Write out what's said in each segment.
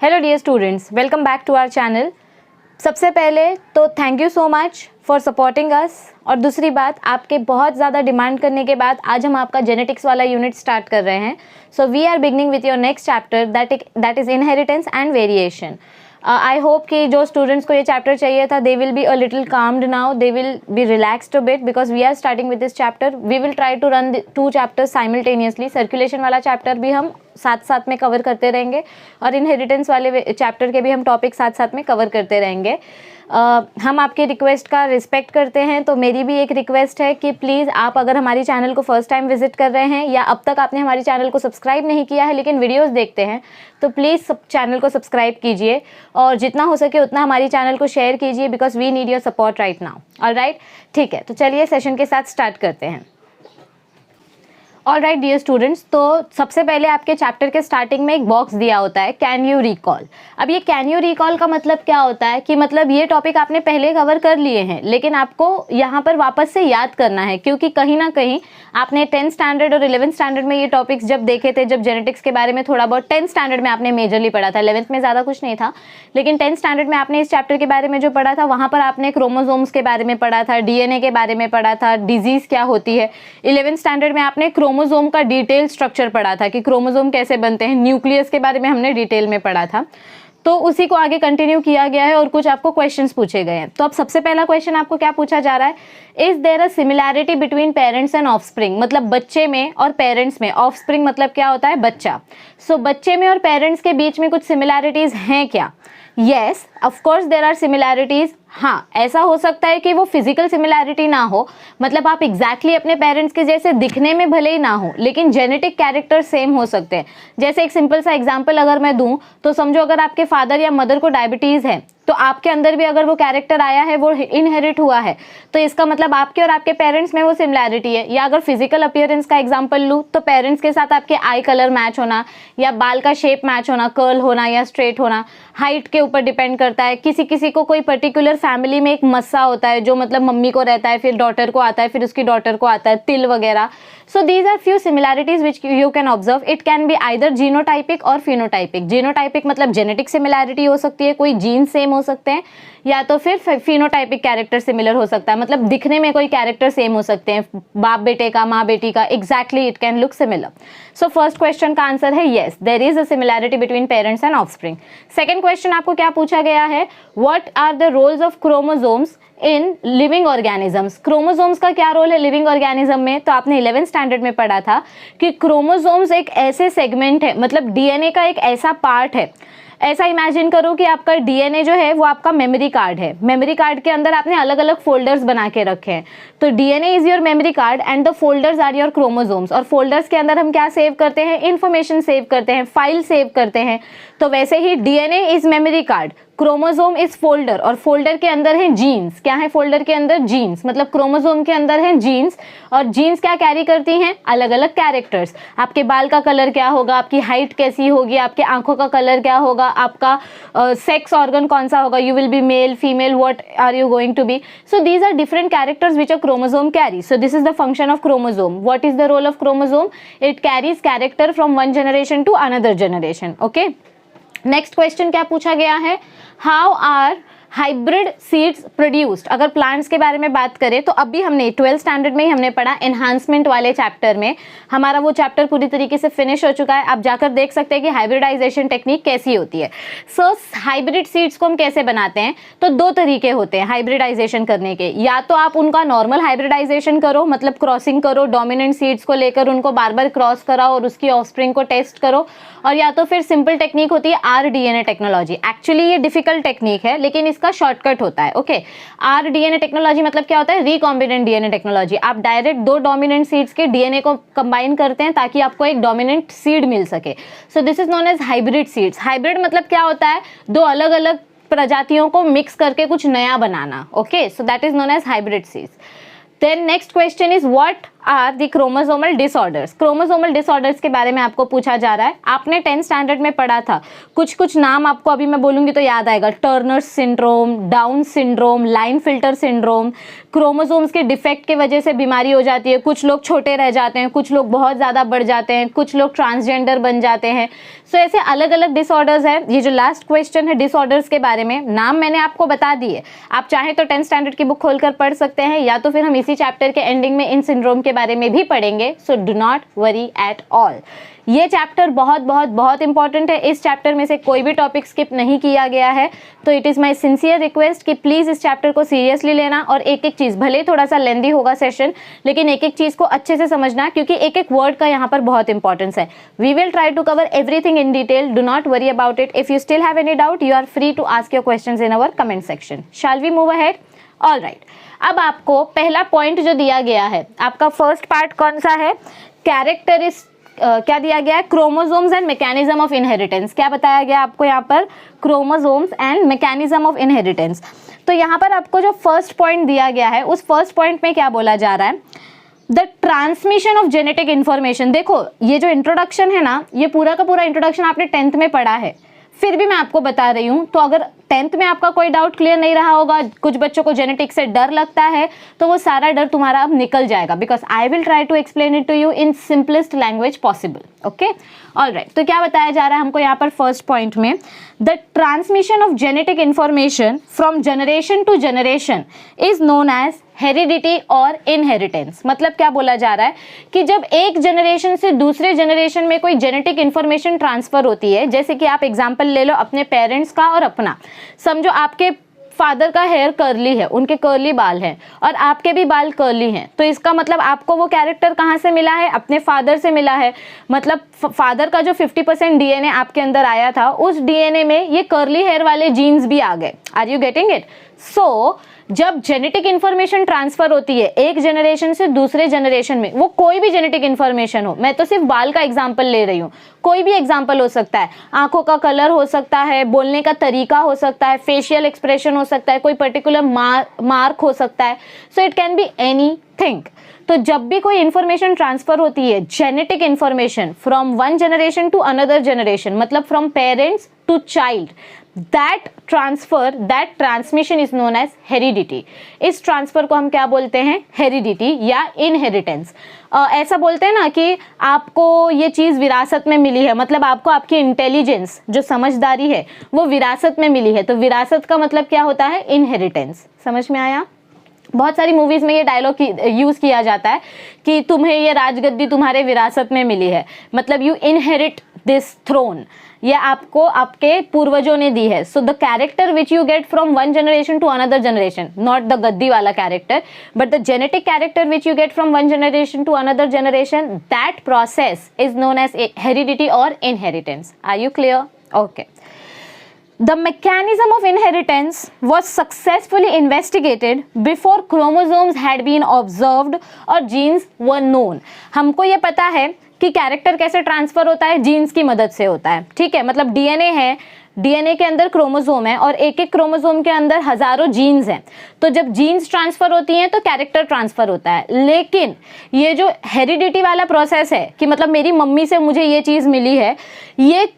Hello dear students, welcome back to our channel. सबसे पहले तो thank you so much for supporting us. और दूसरी बात, आपके बहुत ज़्यादा डिमांड करने के बाद आज हम आपका जेनेटिक्स वाला यूनिट स्टार्ट कर रहे हैं। So we are beginning with your next chapter that is inheritance and variation. I hope कि जो स्टूडेंट्स को ये चैप्टर चाहिए था they will be a little calmed now, they will be relaxed a bit because we are starting with this chapter. We will try to run 2 chapters simultaneously. Circulation वाला chapter भी हम साथ साथ में कवर करते रहेंगे और इनहेरिटेंस वाले चैप्टर के भी हम टॉपिक साथ साथ में कवर करते रहेंगे। हम आपके रिक्वेस्ट का रिस्पेक्ट करते हैं, तो मेरी भी एक रिक्वेस्ट है कि प्लीज़ आप अगर हमारी चैनल को फर्स्ट टाइम विजिट कर रहे हैं या अब तक आपने हमारी चैनल को सब्सक्राइब नहीं किया है लेकिन वीडियोस देखते हैं, तो प्लीज़ चैनल को सब्सक्राइब कीजिए और जितना हो सके उतना हमारी चैनल को शेयर कीजिए because we need your support right now. Alright, ठीक है, तो चलिए सेशन के साथ स्टार्ट करते हैं। ऑलराइट डियर स्टूडेंट्स, तो सबसे पहले आपके चैप्टर के स्टार्टिंग में एक बॉक्स दिया होता है कैन यू रिकॉल। अब ये कैन यू रिकॉल का मतलब क्या होता है कि मतलब ये टॉपिक आपने पहले कवर कर लिए हैं लेकिन आपको यहाँ पर वापस से याद करना है, क्योंकि कहीं ना कहीं आपने 10th स्टैंडर्ड और 11th स्टैंडर्ड में ये टॉपिक्स जब देखे थे, जब जेनेटिक्स के बारे में थोड़ा बहुत 10th स्टैंडर्ड में आपने मेजरली पढ़ा था, 11th में ज़्यादा कुछ नहीं था, लेकिन 10th स्टैंडर्ड में आपने इस चैप्टर के बारे में जो पढ़ा था वहाँ पर आपने क्रोमोसोम्स के बारे में पढ़ा था, डीएनए के बारे में पढ़ा था, डिजीज़ क्या होती है। 11th स्टैंडर्ड में आपने क्रोमोसोम का डिटेल स्ट्रक्चर पढ़ा था कि क्रोमोसोम कैसे बनते हैं, न्यूक्लियस के बारे में हमने डिटेल में पढ़ा था। तो उसी को आगे कंटिन्यू किया गया है और कुछ आपको क्वेश्चंस पूछे गए हैं। तो अब सबसे पहला क्वेश्चन आपको क्या पूछा जा रहा है, is there a similarity between parents and offspring. मतलब बच्चे में और पेरेंट्स में, ऑफस्प्रिंग मतलब क्या होता है, बच्चा। सो बच्चे में और पेरेंट्स के बीच में कुछ सिमिलैरिटीज हैं क्या? Yes, of course there are similarities. हाँ, ऐसा हो सकता है कि वो फिजिकल सिमिलैरिटी ना हो, मतलब आप एग्जैक्टली अपने पेरेंट्स के जैसे दिखने में भले ही ना हो लेकिन जेनेटिक कैरेक्टर सेम हो सकते हैं। जैसे एक सिंपल सा एग्जांपल अगर मैं दूं तो समझो अगर आपके फादर या मदर को डायबिटीज़ है तो आपके अंदर भी अगर वो कैरेक्टर आया है, वो इनहेरिट हुआ है, तो इसका मतलब आपके और आपके पेरेंट्स में वो सिमिलैरिटी है। या अगर फिजिकल अपीयरेंस का एग्जांपल लूँ तो पेरेंट्स के साथ आपके आई कलर मैच होना या बाल का शेप मैच होना, कर्ल होना या स्ट्रेट होना, हाइट के ऊपर डिपेंड करता है। किसी किसी को कोई पर्टिकुलर फैमिली में एक मस्सा होता है जो मतलब मम्मी को रहता है, फिर डॉटर को आता है, फिर उसकी डॉटर को आता है, तिल वगैरह। So these are few similarities which you can observe. It can be either genotypic or phenotypic. Genotypic मतलब जेनेटिक सिमिलैरिटी हो सकती है, कोई जीन सेम हो सकते हैं, या तो फिर फिनोटाइपिक कैरेक्टर सिमिलर हो सकता है, मतलब दिखने में कोई कैरेक्टर सेम हो सकते हैं, बाप बेटे का, माँ बेटी का, exactly it can look similar. So first question का आंसर है yes, there is a similarity between parents and offspring. Second question आपको क्या पूछा गया है, what are the roles of chromosomes in living organisms. Chromosomes का क्या रोल है लिविंग ऑर्गेनिज्म में? तो आपने 11th स्टैंडर्ड में पढ़ा था कि क्रोमोसोम्स एक ऐसे सेगमेंट है, मतलब डीएनए का एक ऐसा पार्ट है। ऐसा इमेजिन करो कि आपका डीएनए जो है वो आपका मेमोरी कार्ड है। मेमोरी कार्ड के अंदर आपने अलग अलग फोल्डर्स बना के रखे हैं। तो DNA is your memory card and the folders are your chromosomes. और फोल्डर्स के अंदर हम क्या सेव करते हैं? इंफॉर्मेशन सेव करते हैं, फाइल सेव करते हैं। तो वैसे ही DNA is memory card, chromosome is folder, और फोल्डर के अंदर है जीन्स। क्या है फोल्डर के अंदर? जीन्स। मतलब क्रोमोसोम के अंदर है जीन्स, और जीन्स क्या कैरी करती हैं? अलग अलग कैरेक्टर्स। आपके बाल का कलर क्या होगा, आपकी हाइट कैसी होगी, आपके आंखों का कलर क्या होगा, आपका सेक्स ऑर्गन कौन सा होगा, you will be male, female, what are you going to be. So these are different characters which a chromosome carry. So this is the function of chromosome. What is the role of chromosome? It carries character from one generation to another generation. Okay. Next question क्या पूछा गया है, how are hybrid seeds produced. अगर plants के बारे में बात करें तो अभी हमने 12th स्टैंडर्ड में ही हमने पढ़ा, एनहांसमेंट वाले चैप्टर में हमारा वो चैप्टर पूरी तरीके से फिनिश हो चुका है। आप जाकर देख सकते हैं कि हाइब्रिडाइजेशन टेक्निक कैसी होती है। सो हाइब्रिड सीड्स को हम कैसे बनाते हैं, तो 2 तरीके होते हैं हाइब्रिडाइजेशन करने के। या तो आप उनका नॉर्मल हाइब्रिडाइजेशन करो, मतलब क्रॉसिंग करो, डोमिनेंट सीड्स को लेकर उनको बार बार क्रॉस कराओ और उसकी ऑफस्प्रिंग को टेस्ट करो, और या तो फिर सिंपल टेक्निक होती है आरडीएनए टेक्नोलॉजी। एक्चुअली ये डिफिकल्ट टेक्निक है लेकिन इसका शॉर्टकट होता है। ओके, आरडीएनए टेक्नोलॉजी मतलब क्या होता है? Recombinant DNA technology. आप डायरेक्ट 2 डोमिनेंट सीड्स के डीएनए को कंबाइन करते हैं ताकि आपको एक डोमिनेंट सीड मिल सके। So this is known as hybrid seeds. Hybrid मतलब क्या होता है? 2 अलग अलग प्रजातियों को मिक्स करके कुछ नया बनाना। Okay, so that is known as hybrid seeds. Then next question is what are the chromosomal disorders. Chromosomal disorders के बारे में आपको पूछा जा रहा है। आपने 10th स्टैंडर्ड में पढ़ा था, कुछ नाम आपको अभी मैं बोलूंगी तो याद आएगा। Turner syndrome, down syndrome, line filter syndrome. Chromosomes के डिफेक्ट की वजह से बीमारी हो जाती है, कुछ लोग छोटे रह जाते हैं, कुछ लोग बहुत ज़्यादा बढ़ जाते हैं, कुछ लोग ट्रांसजेंडर बन जाते हैं। सो ऐसे अलग अलग डिसऑर्डर्स हैं। ये जो लास्ट क्वेश्चन है डिसऑर्डर्स के बारे में, नाम मैंने आपको बता दिए। आप चाहें तो 10th स्टैंडर्ड की बुक खोलकर पढ़ सकते हैं, या तो फिर हम इसी चैप्टर के एंडिंग में इन सिंड्रोम के बारे में भी पढ़ेंगे। So do not worry at all. ये चैप्टर बहुत बहुत बहुत इंपॉर्टेंट है। इस चैप्टर में से कोई भी टॉपिक स्किप नहीं किया गया है, तो it is my sincere request कि प्लीज़ इस चैप्टर को सीरियसली लेना और एक एक चीज़, भले थोड़ा सा लेंदी होगा सेशन, लेकिन एक एक चीज़ को अच्छे से समझना, क्योंकि एक एक वर्ड का यहाँ पर बहुत इंपॉर्टेंस है। We will try to cover everything in detail, do not worry about it. If you still have any doubt, you are free to ask your questions in our comment section. Shall we move ahead? All right, अब आपको पहला point जो दिया गया है, आपका first part कौन सा है? क्या दिया गया है? Chromosomes and mechanism of inheritance. क्या बताया गया आपको यहाँ पर? Chromosomes and mechanism of inheritance. तो यहाँ पर आपको जो फर्स्ट पॉइंट दिया गया है, उस फर्स्ट पॉइंट में क्या बोला जा रहा है? The transmission of genetic information. देखो, ये जो इंट्रोडक्शन है ना, ये पूरा का पूरा इंट्रोडक्शन आपने 10th में पढ़ा है, फिर भी मैं आपको बता रही हूँ। तो अगर 10th में आपका कोई डाउट क्लियर नहीं रहा होगा, कुछ बच्चों को जेनेटिक्स से डर लगता है, तो वो सारा डर तुम्हारा अब निकल जाएगा, because I will try to explain it to you in simplest language possible. Okay, all right. तो क्या बताया जा रहा है हमको यहाँ पर फर्स्ट पॉइंट में? The transmission of genetic information from generation to generation is known as heredity और इनहेरिटेंस। मतलब क्या बोला जा रहा है कि जब एक जनरेशन से दूसरे जनरेशन में कोई जेनेटिक इंफॉर्मेशन ट्रांसफर होती है, जैसे कि आप एग्जांपल ले लो अपने पेरेंट्स का और अपना। समझो आपके फादर का हेयर कर्ली है, उनके कर्ली बाल हैं, और आपके भी बाल कर्ली हैं, तो इसका मतलब आपको वो कैरेक्टर कहाँ से मिला है? अपने फादर से मिला है। मतलब फादर का जो 50% डीएनए आपके अंदर आया था, उस डीएनए में ये कर्ली हेयर वाले जीन्स भी आ गए। Are you getting it? So जब जेनेटिक इंफॉर्मेशन ट्रांसफर होती है एक जनरेशन से दूसरे जनरेशन में, वो कोई भी जेनेटिक इंफॉर्मेशन हो, मैं तो सिर्फ बाल का एग्जांपल ले रही हूँ, कोई भी एग्जांपल हो सकता है, आंखों का कलर हो सकता है, बोलने का तरीका हो सकता है, फेशियल एक्सप्रेशन हो सकता है, कोई पर्टिकुलर मार्क हो सकता है। So it can be anything. तो जब भी कोई इंफॉर्मेशन ट्रांसफर होती है, genetic information from one generation to another generation, मतलब from parents to child, that transmission is known as heredity। इस ट्रांसफर को हम क्या बोलते हैं? हेरिडिटी या इनहेरिटेंस। ऐसा बोलते हैं ना कि आपको ये चीज़ विरासत में मिली है, मतलब आपको आपकी इंटेलिजेंस, जो समझदारी है, वो विरासत में मिली है। तो विरासत का मतलब क्या होता है? इनहेरिटेंस। समझ में आया? बहुत सारी मूवीज़ में ये डायलॉग यूज़ किया जाता है कि तुम्हें ये राजगद्दी तुम्हारे विरासत में मिली है, मतलब यू इनहेरिट दिस थ्रोन, ये आपको आपके पूर्वजों ने दी है। So the character which you get from one generation to another generation, not the गद्दी वाला character, but the genetic character which you get from one generation to another generation, that process is known as heredity और inheritance. Are you clear? Okay. The mechanism of inheritance was successfully investigated before chromosomes had been observed और genes were known। हमको ये पता है कि character कैसे transfer होता है, जीन्स की मदद से होता है। ठीक है, मतलब डीएनए है, डीएनए के अंदर क्रोमोसोम है और एक एक क्रोमोसोम के अंदर हजारों जीन्स हैं। तो जब जीन्स ट्रांसफर होती हैं तो कैरेक्टर ट्रांसफर होता है। लेकिन ये जो हेरिडिटी वाला प्रोसेस है कि मतलब मेरी मम्मी से मुझे ये चीज़ मिली है, ये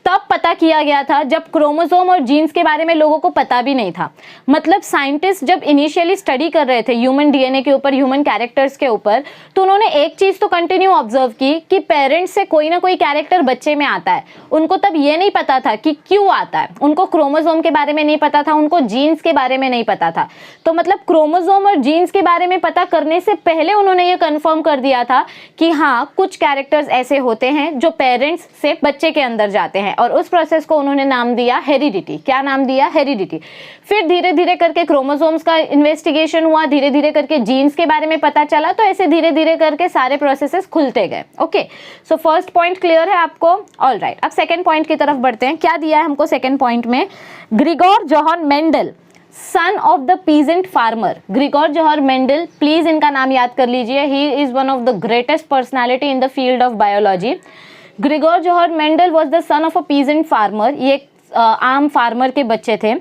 तब पता किया गया था जब क्रोमोसोम और जीन्स के बारे में लोगों को पता भी नहीं था। मतलब साइंटिस्ट जब इनिशियली स्टडी कर रहे थे ह्यूमन डीएनए के ऊपर, ह्यूमन कैरेक्टर्स के ऊपर, तो उन्होंने एक चीज़ तो कंटिन्यू ऑब्जर्व की कि पेरेंट्स से कोई ना कोई कैरेक्टर बच्चे में आता है। उनको तब ये नहीं पता था कि क्यों आता है, उनको क्रोमोसोम के बारे में नहीं पता था, उनको जीन्स के बारे में नहीं पता था। तो मतलब क्रोमोसोम और जीन्स के बारे में पता करने से पहले उन्होंने ये कन्फर्म कर दिया था कि हाँ, कुछ कैरेक्टर्स ऐसे होते हैं जो पेरेंट्स से बच्चे के अंदर जाते हैं, और उस प्रोसेस को उन्होंने नाम दिया हेरिडिटी। क्या नाम दिया? हेरिडिटी। फिर धीरे धीरे करके क्रोमोसोम्स का इन्वेस्टिगेशन हुआ, धीरे धीरे करके जीन्स के बारे में पता चला, तो ऐसे धीरे धीरे करके सारे प्रोसेसेस खुलते गए। Okay, so first point clear है आपको? ऑल राइट, अब सेकेंड पॉइंट की तरफ बढ़ते हैं। क्या दिया है हमको सेकेंड पॉइंट में? Grigor Johan Mendel, son of the peasant farmer. Grigor Johan Mendel, please इनका नाम याद कर लीजिए। He is one of the greatest personality in the field of biology. Grigor Johan Mendel was the son of a peasant farmer. ये आम farmer के बच्चे थे।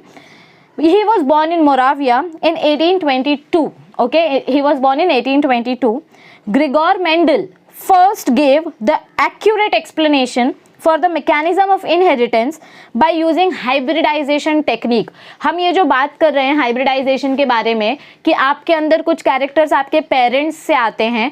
He was born in Moravia in 1822। Okay, he was born in 1822। Grigor Mendel first gave the accurate explanation for the mechanism of inheritance by using hybridization technique। हम ये जो बात कर रहे हैं हाइब्रिडाइजेशन के बारे में कि आपके अंदर कुछ कैरेक्टर्स आपके पेरेंट्स से आते हैं,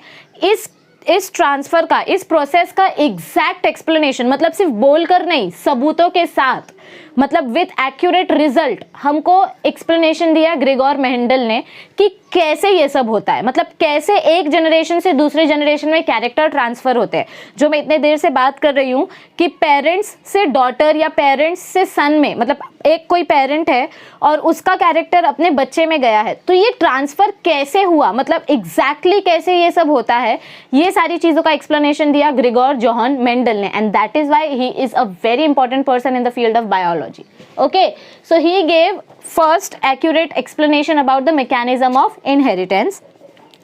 इस ट्रांसफर का, इस प्रोसेस का एग्जैक्ट एक्सप्लेनेशन, मतलब सिर्फ बोलकर नहीं, सबूतों के साथ, मतलब विथ एक्यूरेट रिजल्ट हमको एक्सप्लेनेशन दिया ग्रिगोर मेंडल ने कि कैसे ये सब होता है, मतलब कैसे एक जनरेशन से दूसरे जनरेशन में कैरेक्टर ट्रांसफर होते हैं। जो मैं इतने देर से बात कर रही हूँ कि पेरेंट्स से डॉटर या पेरेंट्स से सन में, मतलब एक कोई पेरेंट है और उसका कैरेक्टर अपने बच्चे में गया है, तो ये ट्रांसफर कैसे हुआ, मतलब एग्जैक्टली कैसे ये सब होता है, ये सारी चीज़ों का एक्सप्लेनेशन दिया ग्रिगोर जोहान मेंडल ने। And that is why he is a very important person in the field of biology. Okay, so he gave first accurate explanation about the mechanism of inheritance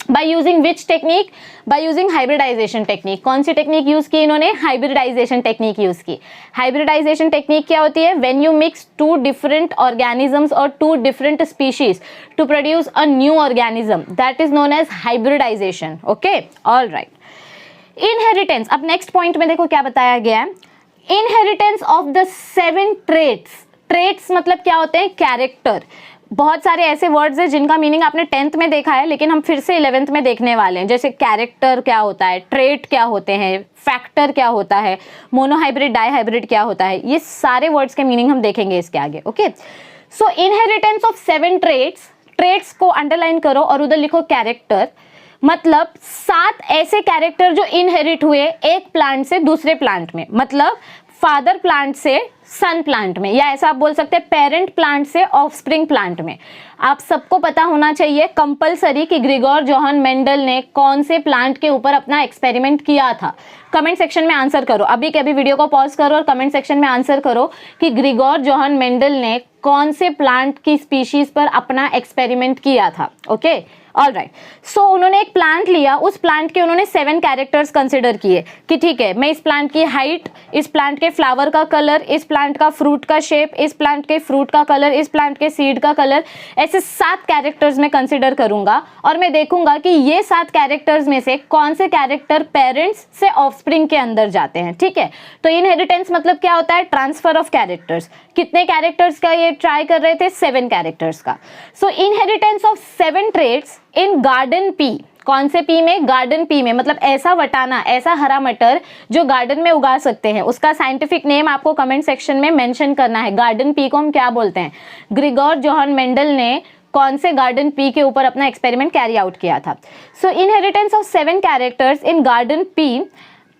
by using which technique? By using hybridization technique। कौन सी technique use की इन्होंने? Hybridization technique use की। Hybridization technique क्या होती है? When you mix two different organisms और two different species to produce a new organism, that is known as hybridization. Okay, all right. Inheritance, अब next point में देखो क्या बताया गया है। Inheritance of the 7 traits. Traits मतलब क्या होते हैं? कैरेक्टर। बहुत सारे ऐसे वर्ड्स हैं जिनका मीनिंग आपने 10th में देखा है, लेकिन हम फिर से 11th में देखने वाले हैं। जैसे कैरेक्टर क्या होता है, ट्रेट क्या होते हैं, फैक्टर क्या होता है, मोनोहाइब्रिड डाईहाइब्रिड क्या होता है, ये सारे वर्ड्स के मीनिंग हम देखेंगे इसके आगे। Okay, so inheritance of 7 traits, traits को अंडरलाइन करो और उधर लिखो कैरेक्टर, मतलब 7 ऐसे कैरेक्टर जो इनहेरिट हुए एक प्लांट से दूसरे प्लांट में, मतलब फादर प्लांट से सन प्लांट में, या ऐसा आप बोल सकते हैं पेरेंट प्लांट से ऑफस्प्रिंग प्लांट में। आप सबको पता होना चाहिए कंपलसरी कि ग्रिगोर जोहान मेंडल ने कौन से प्लांट के ऊपर अपना एक्सपेरिमेंट किया था। कमेंट सेक्शन में आंसर करो, अभी के अभी वीडियो को पॉज करो और कमेंट सेक्शन में आंसर करो कि ग्रिगोर जोहान मेंडल ने कौन से प्लांट की स्पीशीज पर अपना एक्सपेरिमेंट किया था। Okay, all right. सो उन्होंने एक प्लांट लिया, उस प्लांट के उन्होंने 7 कैरेक्टर्स कंसिडर किए कि ठीक है, मैं इस प्लांट की हाइट, इस प्लांट के फ्लावर का कलर, इस प्लांट का फ्रूट का शेप, इस प्लांट के फ्रूट का कलर, इस प्लांट के सीड का कलर, ऐसे 7 कैरेक्टर्स में कंसिडर करूंगा और मैं देखूंगा कि ये 7 कैरेक्टर्स में से कौन से कैरेक्टर पेरेंट्स से ऑफस्प्रिंग के अंदर जाते हैं। ठीक है, तो इनहेरिटेंस मतलब क्या होता है? Transfer of characters. कितने कैरेक्टर्स का ये ट्राई कर रहे थे? 7 कैरेक्टर्स का। So inheritance of 7 traits in garden pea. कौन से पी में? गार्डन पी में, मतलब ऐसा वटाना, ऐसा हरा मटर जो गार्डन में उगा सकते हैं। उसका साइंटिफिक नेम आपको कमेंट सेक्शन में मेंशन करना है। गार्डन पी को हम क्या बोलते हैं? ग्रिगोर जोहान मेंडल ने कौन से गार्डन पी के ऊपर अपना एक्सपेरिमेंट कैरी आउट किया था? So inheritance of 7 characters in garden pea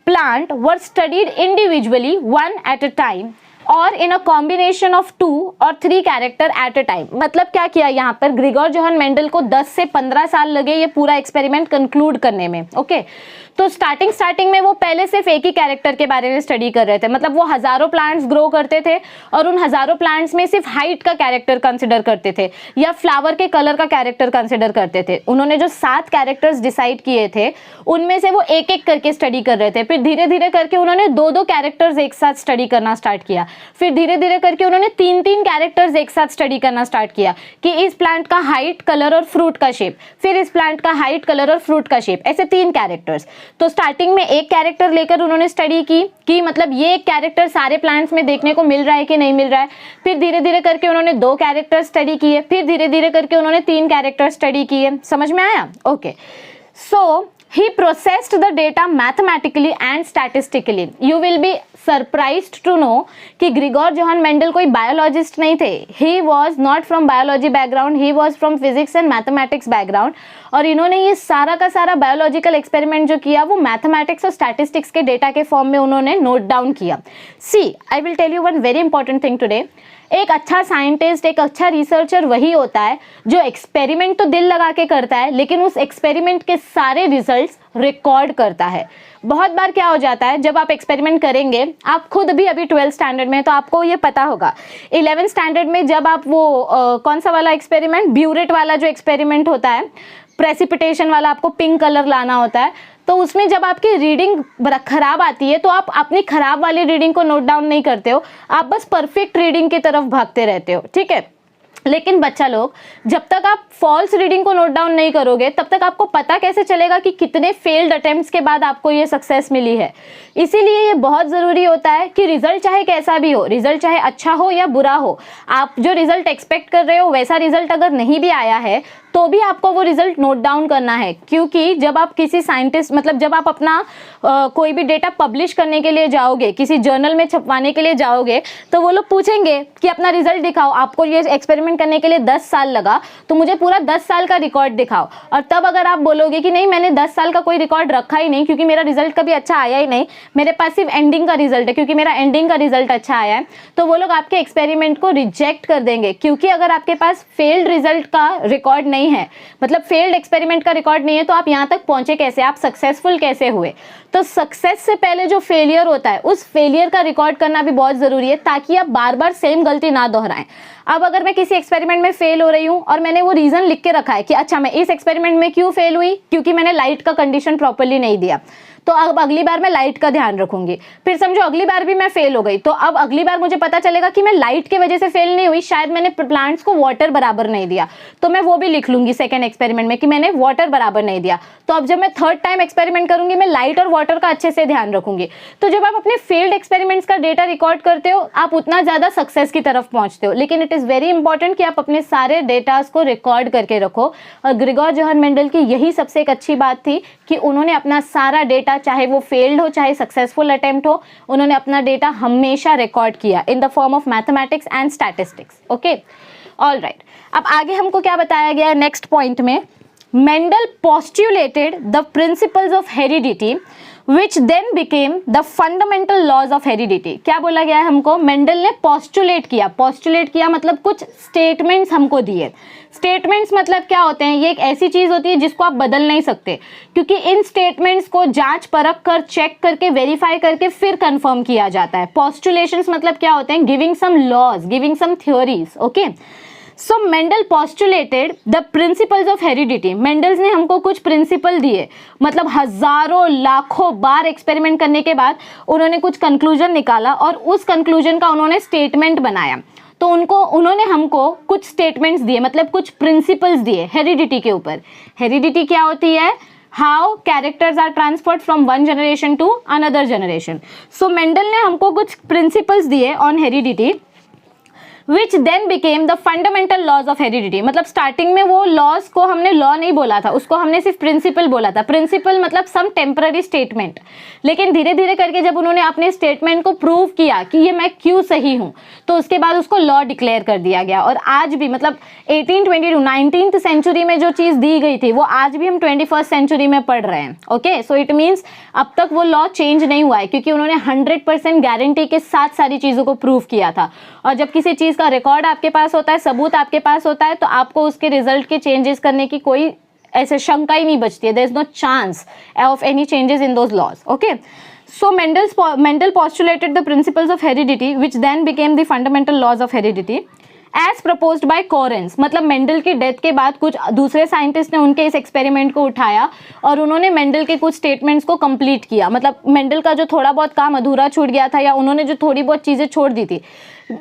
plant were studied individually 1 at a time और इन अ कॉम्बिनेशन ऑफ 2 और 3 कैरेक्टर एट अ टाइम। मतलब क्या किया यहाँ पर? ग्रिगोर जोहान मेंडल को 10 से 15 साल लगे ये पूरा एक्सपेरिमेंट कंक्लूड करने में। ओके, तो स्टार्टिंग में वो पहले सिर्फ एक ही कैरेक्टर के बारे में स्टडी कर रहे थे, मतलब वो हजारों प्लांट्स ग्रो करते थे और उन हजारों प्लांट्स में सिर्फ हाइट का कैरेक्टर कंसिडर करते थे या फ्लावर के कलर का कैरेक्टर कंसिडर करते थे। उन्होंने जो 7 कैरेक्टर्स डिसाइड किए थे उनमें से वो एक एक करके स्टडी कर रहे थे। फिर धीरे धीरे करके उन्होंने 2-2 कैरेक्टर्स एक साथ स्टडी करना स्टार्ट किया। फिर धीरे धीरे करके उन्होंने 3-3 कैरेक्टर्स एक साथ स्टडी करना स्टार्ट किया कि इस प्लांट का हाइट, कलर और फ्रूट का शेप, फिर इस प्लांट का हाइट, कलर और फ्रूट का शेप, ऐसे 3 कैरेक्टर्स। तो स्टार्टिंग में एक कैरेक्टर लेकर उन्होंने स्टडी की कि मतलब ये एक कैरेक्टर सारे प्लांट्स में देखने को मिल रहा है कि नहीं मिल रहा है। फिर धीरे धीरे करके उन्होंने 2 कैरेक्टर स्टडी किए, फिर धीरे धीरे करके उन्होंने 3 कैरेक्टर स्टडी किए। समझ में आया? Okay, so he processed the data mathematically and statistically। You will be surprised to know कि ग्रिगोर जोहान मेंडल कोई बायोलॉजिस्ट नहीं थे। He was not from biology background, he was from physics and mathematics background। और इन्होंने ये सारा का सारा बायोलॉजिकल एक्सपेरिमेंट जो किया वो मैथमेटिक्स और स्टैटिस्टिक्स के डेटा के फॉर्म में उन्होंने नोट डाउन किया। See, I will tell you one very important thing today। एक अच्छा साइंटिस्ट, एक अच्छा रिसर्चर वही होता है जो एक्सपेरिमेंट तो दिल लगा के करता है, लेकिन उस एक्सपेरिमेंट के सारे रिजल्ट्स रिकॉर्ड करता है। बहुत बार क्या हो जाता है, जब आप एक्सपेरिमेंट करेंगे, आप खुद भी अभी 12th स्टैंडर्ड में, तो आपको ये पता होगा 11th स्टैंडर्ड में जब आप वो कौन सा वाला एक्सपेरिमेंट, ब्यूरेट वाला जो एक्सपेरिमेंट होता है, प्रेसिपिटेशन वाला, आपको पिंक कलर लाना होता है, तो उसमें जब आपकी रीडिंग खराब आती है तो आप अपनी खराब वाली रीडिंग को नोट डाउन नहीं करते हो, आप बस परफेक्ट रीडिंग की तरफ भागते रहते हो। ठीक है, लेकिन बच्चा लोग, जब तक आप फॉल्स रीडिंग को नोट डाउन नहीं करोगे तब तक आपको पता कैसे चलेगा कि कितने फेल्ड अटेम्प्ट्स के बाद आपको ये सक्सेस मिली है। इसीलिए ये बहुत ज़रूरी होता है कि रिजल्ट चाहे कैसा भी हो, रिजल्ट चाहे अच्छा हो या बुरा हो, आप जो रिजल्ट एक्सपेक्ट कर रहे हो वैसा रिजल्ट अगर नहीं भी आया है तो भी आपको वो रिजल्ट नोट डाउन करना है। क्योंकि जब आप किसी साइंटिस्ट, मतलब जब आप अपना कोई भी डेटा पब्लिश करने के लिए जाओगे, किसी जर्नल में छपवाने के लिए जाओगे, तो वो लोग पूछेंगे कि अपना रिजल्ट दिखाओ, आपको ये एक्सपेरिमेंट करने के लिए 10 साल लगा तो मुझे पूरा 10 साल का रिकॉर्ड दिखाओ। और तब अगर आप बोलोगे कि नहीं मैंने 10 साल का कोई रिकॉर्ड रखा ही नहीं क्योंकि मेरा रिजल्ट कभी अच्छा आया ही नहीं, मेरे पास सिर्फ एंडिंग का रिजल्ट है क्योंकि मेरा एंडिंग का रिजल्ट अच्छा आया है, तो वो लोग आपके एक्सपेरिमेंट को रिजेक्ट कर देंगे। क्योंकि अगर आपके पास फेल्ड रिजल्ट का रिकॉर्ड नहीं है, मतलब फेल्ड एक्सपेरिमेंट का रिकॉर्ड नहीं है, तो आप यहाँ तक पहुंचे कैसे, आप सक्सेसफुल कैसे हुए। तो सक्सेस से पहले जो फेलियर होता है उस फेलियर का रिकॉर्ड करना भी बहुत ज़रूरी है ताकि आप बार बार सेम गलती ना दोहराएं। अब अगर मैं किसी एक्सपेरिमेंट में फेल हो रही हूँ और मैंने वो रीज़न लिख के रखा है कि अच्छा मैं इस एक्सपेरिमेंट में क्यों फेल हुई, क्योंकि मैंने लाइट का कंडीशन प्रॉपर्ली नहीं दिया, तो अब अगली बार मैं लाइट का ध्यान रखूंगी। फिर समझो अगली बार भी मैं फेल हो गई, तो अब अगली बार मुझे पता चलेगा कि मैं लाइट की वजह से फेल नहीं हुई, शायद मैंने प्लांट्स को वाटर बराबर नहीं दिया, तो मैं वो भी लिख लूंगी सेकेंड एक्सपेरिमेंट में कि मैंने वाटर बराबर नहीं दिया। तो अब जब मैं थर्ड टाइम एक्सपेरिमेंट करूंगी मैं लाइट और वाटर का अच्छे से ध्यान रखूंगी। तो जब आप अपने फेल्ड एक्सपेरिमेंट्स का डेटा रिकॉर्ड करते हो आप उतना ज़्यादा सक्सेस की तरफ पहुंचते हो। लेकिन इट इज़ वेरी इंपॉर्टेंट कि आप अपने सारे डेटास को रिकॉर्ड करके रखो। और ग्रिगोर जोहान मेंडल की यही सबसे एक अच्छी बात थी कि उन्होंने अपना सारा डेटा, चाहे वो फेल्ड हो चाहे सक्सेसफुल अटेम्प्ट हो, उन्होंने अपना डेटा हमेशा रिकॉर्ड किया in the form of mathematics and statistics. Okay, all right. अब आगे हमको क्या बताया गया है नेक्स्ट पॉइंट में, Mendel postulated the principles of heredity which then became the fundamental laws of heredity। क्या बोला गया है हमको, मेंडल ने postulate किया मतलब कुछ स्टेटमेंट्स हमको दिए। स्टेटमेंट्स मतलब क्या होते हैं, ये एक ऐसी चीज होती है जिसको आप बदल नहीं सकते, क्योंकि इन स्टेटमेंट्स को जांच परख कर, चेक करके, वेरीफाई करके फिर कंफर्म किया जाता है। postulations मतलब क्या होते हैं, giving some laws, giving some theories. Okay, so Mendel postulated the principles of heredity. Mendel's ने हमको कुछ प्रिंसिपल दिए, मतलब हजारों लाखों बार एक्सपेरिमेंट करने के बाद उन्होंने कुछ कंक्लूजन निकाला और उस कंक्लूजन का उन्होंने स्टेटमेंट बनाया। तो उन्होंने हमको कुछ स्टेटमेंट्स दिए, मतलब कुछ प्रिंसिपल्स दिए हेरिडिटी के ऊपर। हेरिडिटी क्या होती है, how characters are transferred from one generation to another generation. So Mendel ने हमको कुछ प्रिंसिपल्स दिए on heredity which then became the fundamental laws of heredity। मतलब स्टार्टिंग में वो लॉज को हमने लॉ नहीं बोला था, उसको हमने सिर्फ प्रिंसिपल बोला था। प्रिंसिपल मतलब सम टेम्पररी स्टेटमेंट। लेकिन धीरे धीरे करके जब उन्होंने अपने स्टेटमेंट को प्रूव किया कि ये मैं क्यों सही हूँ, तो उसके बाद उसको लॉ डिक्लेयर कर दिया गया। और आज भी मतलब 1822 19th सेंचुरी में जो चीज़ दी गई थी वो आज भी हम 21st सेंचुरी में पढ़ रहे हैं। ओके, सो इट मीन्स अब तक वो लॉ चेंज नहीं हुआ है, क्योंकि उन्होंने 100% गारंटी के साथ सारी चीज़ों को प्रूव किया था। और जब किसी चीज़ का रिकॉर्ड आपके पास होता है, सबूत आपके पास होता है, तो आपको उसके रिजल्ट के चेंजेस करने की कोई ऐसे शंका ही नहीं बचती है। There is no chance of any changes in those laws. Okay, so Mendel postulated the principles of heredity which then became the fundamental laws of heredity as proposed by Correns. मतलब Mendel की death के बाद कुछ दूसरे scientist ने उनके इस experiment को उठाया और उन्होंने मेंडल के कुछ स्टेटमेंट्स को कंप्लीट किया। मतलब मेंडल का जो थोड़ा बहुत काम अधूरा छूट गया था या उन्होंने जो थोड़ी बहुत चीज़ें छोड़ दी थी,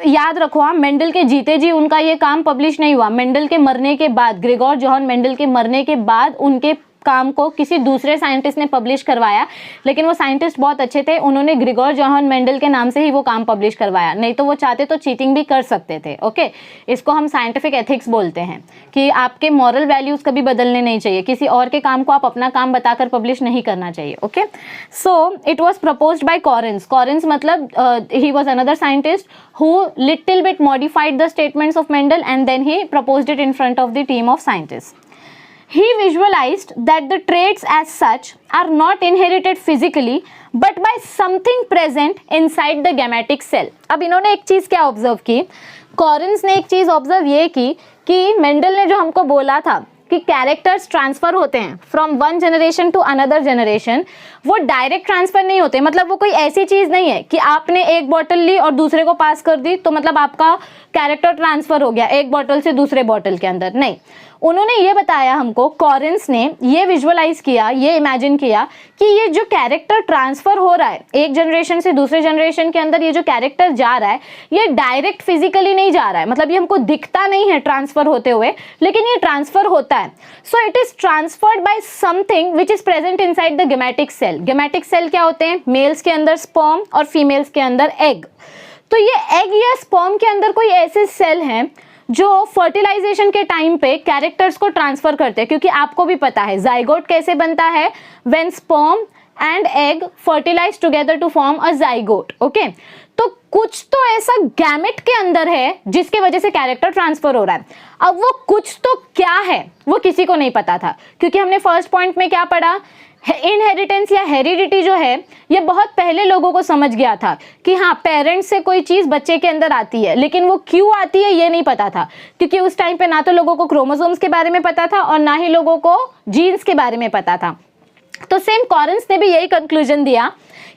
याद रखो हाँ, मेंडल के जीते जी उनका ये काम पब्लिश नहीं हुआ। मेंडल के मरने के बाद, ग्रिगोर जोहान मेंडल के मरने के बाद उनके काम को किसी दूसरे साइंटिस्ट ने पब्लिश करवाया। लेकिन वो साइंटिस्ट बहुत अच्छे थे, उन्होंने ग्रिगोर जोहान मेंडल के नाम से ही वो काम पब्लिश करवाया, नहीं तो वो चाहते तो चीटिंग भी कर सकते थे। ओके, इसको हम साइंटिफिक एथिक्स बोलते हैं कि आपके मॉरल वैल्यूज़ कभी बदलने नहीं चाहिए, किसी और के काम को आप अपना काम बताकर पब्लिश नहीं करना चाहिए। Okay, so it was proposed by Correns. Correns मतलब he was another scientist who little bit modified the statements of Mendel and then he proposed it in front of the team of scientists. He visualized that the traits as such are not inherited physically but by something present inside the gametic cell। अब इन्होंने एक चीज़ क्या observe की, Correns ने एक चीज़ observe ये की कि मेंडल ने जो हमको बोला था कि कैरेक्टर्स ट्रांसफर होते हैं from one generation to another generation, वो डायरेक्ट ट्रांसफर नहीं होते। मतलब वो कोई ऐसी चीज़ नहीं है कि आपने एक बॉटल ली और दूसरे को पास कर दी तो मतलब आपका कैरेक्टर ट्रांसफर हो गया एक बॉटल से दूसरे बॉटल के अंदर, नहीं। उन्होंने ये बताया हमको, कॉरेंस ने ये विजुअलाइज किया, ये इमेजिन किया कि ये जो कैरेक्टर ट्रांसफर हो रहा है एक जनरेशन से दूसरे जनरेशन के अंदर, ये जो कैरेक्टर जा रहा है ये डायरेक्ट फिजिकली नहीं जा रहा है, मतलब ये हमको दिखता नहीं है ट्रांसफर होते हुए, लेकिन ये ट्रांसफर होता है। So it is transferred by something which is present inside the gametic cell. Gametic cell क्या होते हैं? मेल्स के अंदर स्पर्म और फीमेल्स के अंदर एग। तो ये एग या स्पर्म के अंदर कोई ऐसे सेल हैं जो फर्टिलाइजेशन के टाइम पे कैरेक्टर्स को ट्रांसफर करते हैं, क्योंकि आपको भी पता है जाइगोट कैसे बनता है, when sperm and egg fertilise together to form a zygote. Okay, तो कुछ तो ऐसा गैमेट के अंदर है जिसके वजह से कैरेक्टर ट्रांसफर हो रहा है। अब वो कुछ तो क्या है वो किसी को नहीं पता था, क्योंकि हमने फर्स्ट पॉइंट में क्या पढ़ा, इनहेरिटेंस या हेरिडिटी जो है ये बहुत पहले लोगों को समझ गया था कि हाँ पेरेंट्स से कोई चीज बच्चे के अंदर आती है, लेकिन वो क्यों आती है ये नहीं पता था, क्योंकि उस टाइम पे ना तो लोगों को क्रोमोसोम्स के बारे में पता था और ना ही लोगों को जीन्स के बारे में पता था। तो सेम कॉरेंस ने भी यही कंक्लूजन दिया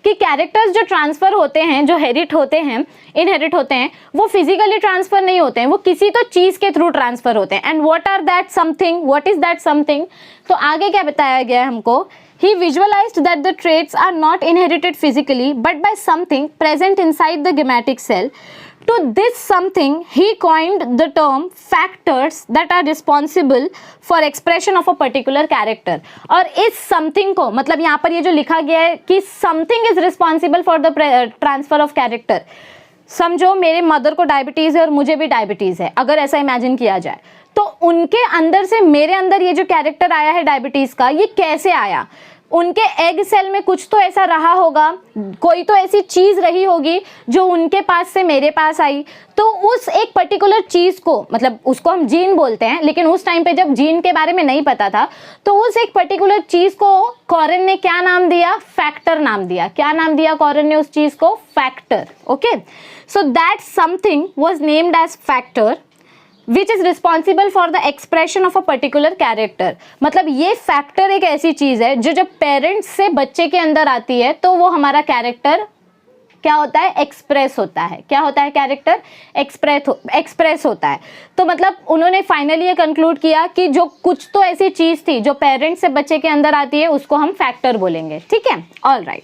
कि कैरेक्टर्स जो ट्रांसफर होते हैं, जो इनहेरिट होते हैं, वो फिजिकली ट्रांसफर नहीं होते हैं, वो किसी तो चीज के थ्रू ट्रांसफर होते हैं। And what is that something? तो आगे क्या बताया गया है हमको, he visualized that the traits are not inherited physically but by something present inside the gametic cell. To this something he coined the term factors that are responsible for expression of a particular character. और इस something को, मतलब यहाँ पर ये जो लिखा गया है कि something is responsible for the transfer of character, समझो मेरे मदर को डायबिटीज है और मुझे भी डायबिटीज है, अगर ऐसा इमेजिन किया जाए तो उनके अंदर से मेरे अंदर ये जो कैरेक्टर आया है डायबिटीज का, ये कैसे आया? उनके एग सेल में कुछ तो ऐसा रहा होगा, कोई तो ऐसी चीज रही होगी जो उनके पास से मेरे पास आई। तो उस एक पर्टिकुलर चीज को, मतलब उसको हम जीन बोलते हैं, लेकिन उस टाइम पे जब जीन के बारे में नहीं पता था, तो उस एक पर्टिकुलर चीज को कॉरेन ने क्या नाम दिया? फैक्टर नाम दिया। क्या नाम दिया कॉरेन ने उस चीज को? Factor. Okay, so that something was named age factor which is responsible for the expression of a particular character. मतलब ये फैक्टर एक ऐसी चीज है जो जब पेरेंट्स से बच्चे के अंदर आती है तो वो हमारा कैरेक्टर क्या होता है? एक्सप्रेस होता है। क्या होता है? कैरेक्टर एक्सप्रेस होता है। तो मतलब उन्होंने फाइनली ये कंक्लूड किया कि जो कुछ तो ऐसी चीज थी जो पेरेंट्स से बच्चे के अंदर आती है उसको हम फैक्टर बोलेंगे। ठीक है, all right.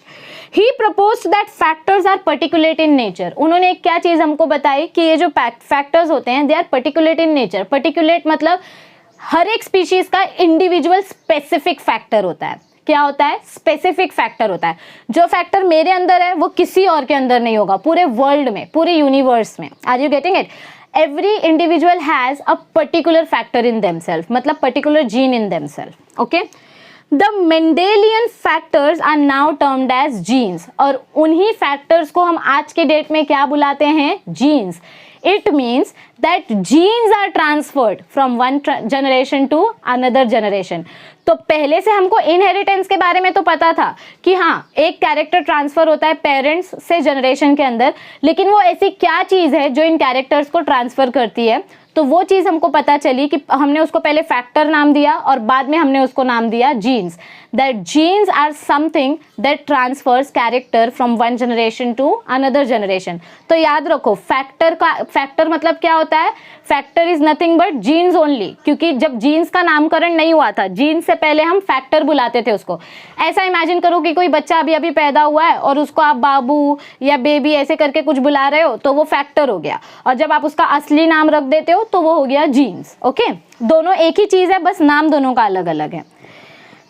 He proposed that factors are particulate in nature. उन्होंने क्या चीज हमको बताई कि ये जो फैक्टर्स होते हैं, they are particulate in nature. Particulate मतलब हर एक स्पीशीज का इंडिविजुअल स्पेसिफिक फैक्टर होता है। क्या होता है? स्पेसिफिक फैक्टर होता है। जो फैक्टर मेरे अंदर है वो किसी और के अंदर नहीं होगा, पूरे वर्ल्ड में, पूरे यूनिवर्स में। Are you getting it? Every individual has a particular factor in themselves, मतलब particular gene in themselves. Okay? The Mendelian factors are now termed as genes. और उन्हीं फैक्टर्स को हम आज के डेट में क्या बुलाते हैं? Jeans. It means that genes are transferred from one generation to another generation. तो पहले से हमको इनहेरिटेंस के बारे में तो पता था कि हाँ एक कैरेक्टर ट्रांसफर होता है पेरेंट्स से जनरेशन के अंदर, लेकिन वो ऐसी क्या चीज़ है जो इन कैरेक्टर्स को ट्रांसफर करती है, तो वो चीज़ हमको पता चली कि हमने उसको पहले फैक्टर नाम दिया और बाद में हमने उसको नाम दिया genes. That genes are something that transfers character from one generation to another generation. तो याद रखो फैक्टर मतलब क्या होता है? Factor is nothing but genes only, क्योंकि जब जीन्स का नामकरण नहीं हुआ था, जीन्स से पहले हम फैक्टर बुलाते थे उसको। ऐसा इमेजिन करो कि कोई बच्चा अभी अभी पैदा हुआ है और उसको आप बाबू या बेबी ऐसे करके कुछ बुला रहे हो तो वो फैक्टर हो गया, और जब आप उसका असली नाम रख देते हो तो वो हो गया जीन्स। ओके, दोनों एक ही चीज है, बस नाम दोनों का अलग अलग है।